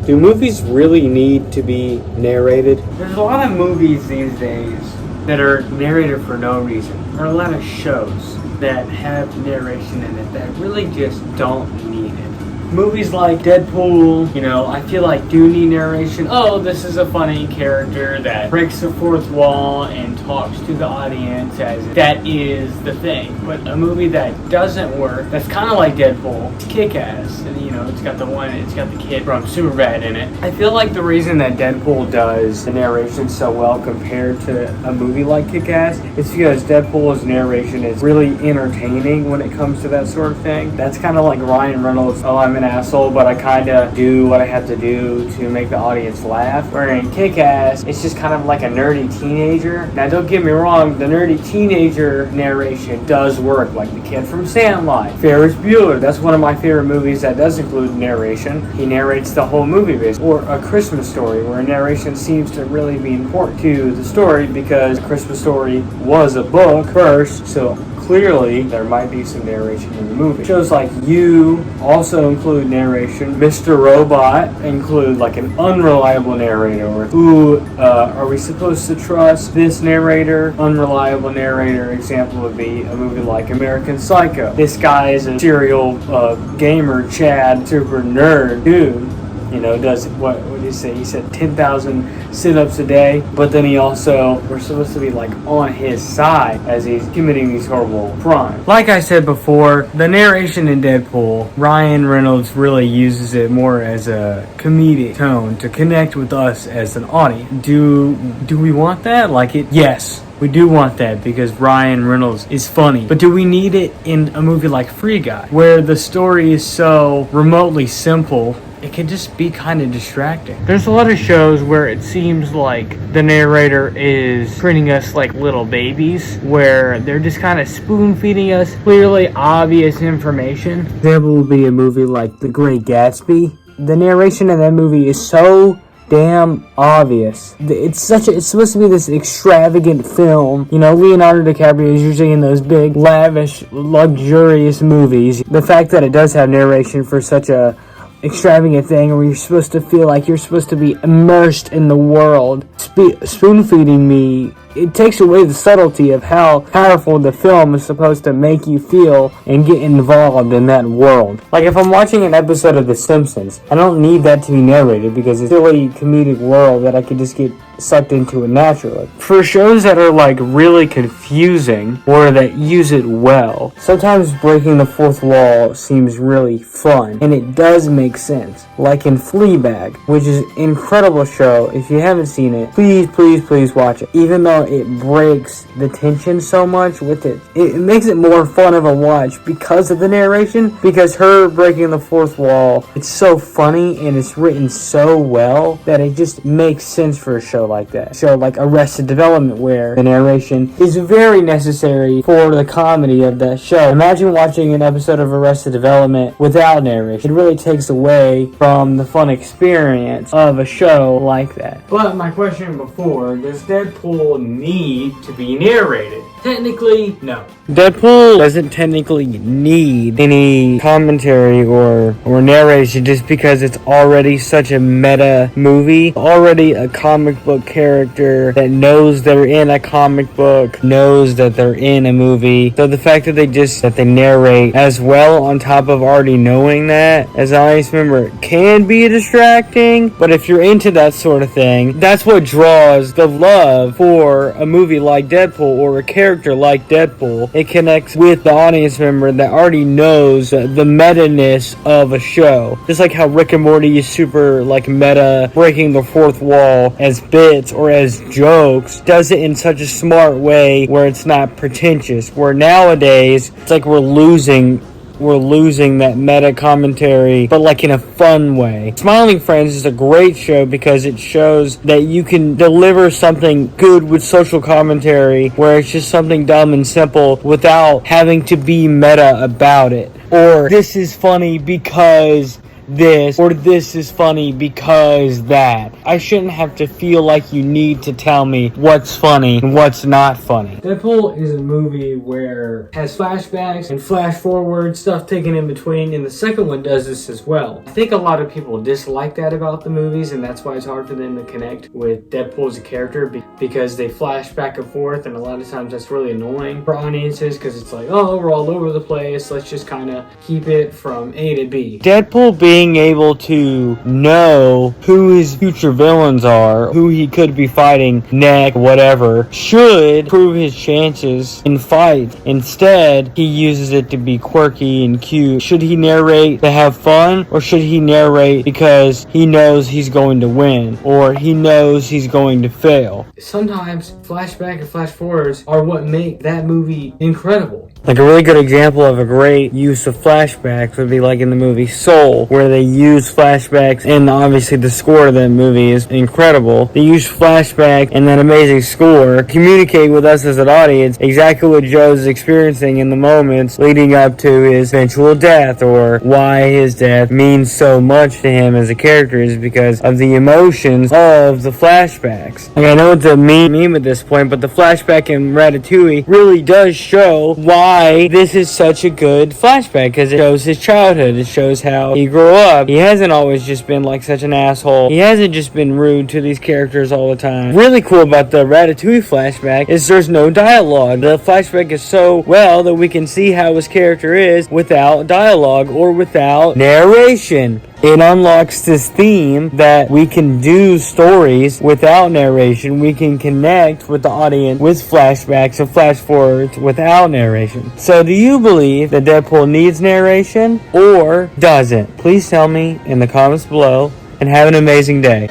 Do movies really need to be narrated? There's a lot of movies these days that are narrated for no reason. There are a lot of shows that have narration in it that really just don't need it. Movies like Deadpool, I feel like do need narration. Oh, this is a funny character that breaks the fourth wall and talks to the audience as that is the thing. But a movie that doesn't work, that's kind of like Deadpool, it's Kick-Ass, and it's got the kid from Superbad in it. I feel like the reason that Deadpool does the narration so well compared to a movie like Kick-Ass is because Deadpool's narration is really entertaining when it comes to that sort of thing. That's kind of like Ryan Reynolds, oh, I'm an asshole, but I kind of do what I have to do to make the audience laugh. Where in Kick-Ass, it's just kind of like a nerdy teenager. Now, don't get me wrong, the nerdy teenager narration does work, like the kid from Sandlot. Ferris Bueller, that's one of my favorite movies that does include narration. He narrates the whole movie, basically. Or A Christmas Story, where narration seems to really be important to the story because A Christmas Story was a book first, so clearly there might be some narration in the movie. Shows like You also include narration. Mr. Robot include like an unreliable narrator. Or who are we supposed to trust? This narrator, unreliable narrator. Example would be a movie like American Psycho. This guy is a serial gamer, Chad, super nerd dude. Does what did he say? He said 10,000 sit-ups a day, but then we're supposed to be like on his side as he's committing these horrible crimes. Like I said before, the narration in Deadpool, Ryan Reynolds really uses it more as a comedic tone to connect with us as an audience. Do we want that? Yes. We do want that because Ryan Reynolds is funny. But do we need it in a movie like Free Guy, where the story is so remotely simple, it can just be kind of distracting? There's a lot of shows where it seems like the narrator is treating us like little babies, where they're just kind of spoon-feeding us clearly obvious information. Example would be a movie like The Great Gatsby. The narration in that movie is so damn obvious. It's supposed to be this extravagant film. Leonardo DiCaprio is usually in those big, lavish, luxurious movies. The fact that it does have narration for such a extravagant thing where you're supposed to feel like you're supposed to be immersed in the world, spoon-feeding me, it takes away the subtlety of how powerful the film is supposed to make you feel and get involved in that world. Like if I'm watching an episode of The Simpsons, I don't need that to be narrated because it's a silly comedic world that I could just get sucked into it naturally. For shows that are really confusing or that use it well, sometimes breaking the fourth wall seems really fun and it does make sense. Like in Fleabag, which is an incredible show. If you haven't seen it, please watch it. Even though it breaks the tension so much with it, it makes it more fun of a watch because of the narration, because her breaking the fourth wall, it's so funny and it's written so well that it just makes sense for a show like that. A show like Arrested Development, where the narration is very necessary for the comedy of that show. Imagine watching an episode of Arrested Development without narration. It really takes away from the fun experience of a show like that. But my question before, does Deadpool need to be narrated? Technically, no. Deadpool doesn't technically need any commentary or narration just because it's already such a meta movie. Already a comic book character that knows they're in a comic book, knows that they're in a movie. So the fact that they narrate as well on top of already knowing that as an audience member can be distracting. But if you're into that sort of thing, that's what draws the love for a movie like Deadpool or a character like Deadpool. It connects with the audience member that already knows the meta-ness of a show. Just like how Rick and Morty is super meta, breaking the fourth wall as bits or as jokes, does it in such a smart way where it's not pretentious. Where nowadays, it's like we're losing that meta commentary, but in a fun way. Smiling Friends is a great show because it shows that you can deliver something good with social commentary where it's just something dumb and simple without having to be meta about it. Or this is funny because this, or this is funny because that. I shouldn't have to feel like you need to tell me what's funny and what's not funny. Deadpool is a movie where it has flashbacks and flash forward stuff taken in between, and the second one does this as well. I think a lot of people dislike that about the movies, and that's why it's hard for them to connect with Deadpool as a character, because they flash back and forth, and a lot of times that's really annoying for audiences because it's like, oh, we're all over the place, let's just kind of keep it from A to B. Deadpool being able to know who his future villains are, who he could be fighting next, whatever, should improve his chances in fight. Instead, he uses it to be quirky and cute. Should he narrate to have fun, or should he narrate because he knows he's going to win, or he knows he's going to fail? Sometimes flashback and flash forwards are what make that movie incredible. Like a really good example of a great use of flashbacks would be like in the movie Soul, where they use flashbacks, and obviously the score of that movie is incredible. They use flashback and that amazing score to communicate with us as an audience exactly what Joe's experiencing in the moments leading up to his eventual death, or why his death means so much to him as a character is because of the emotions of the flashbacks. Like, I know it's a meme at this point, but the flashback in Ratatouille really does show why this is such a good flashback, because it shows his childhood. It shows how he grew up. He hasn't always just been like such an asshole. He hasn't just been rude to these characters all the time. Really cool about the Ratatouille flashback is there's no dialogue. The flashback is so well that we can see how his character is without dialogue or without narration. It unlocks this theme that we can do stories without narration. We can connect with the audience with flashbacks and flash forwards without narration. So do you believe that Deadpool needs narration or doesn't? Please tell me in the comments below, and have an amazing day.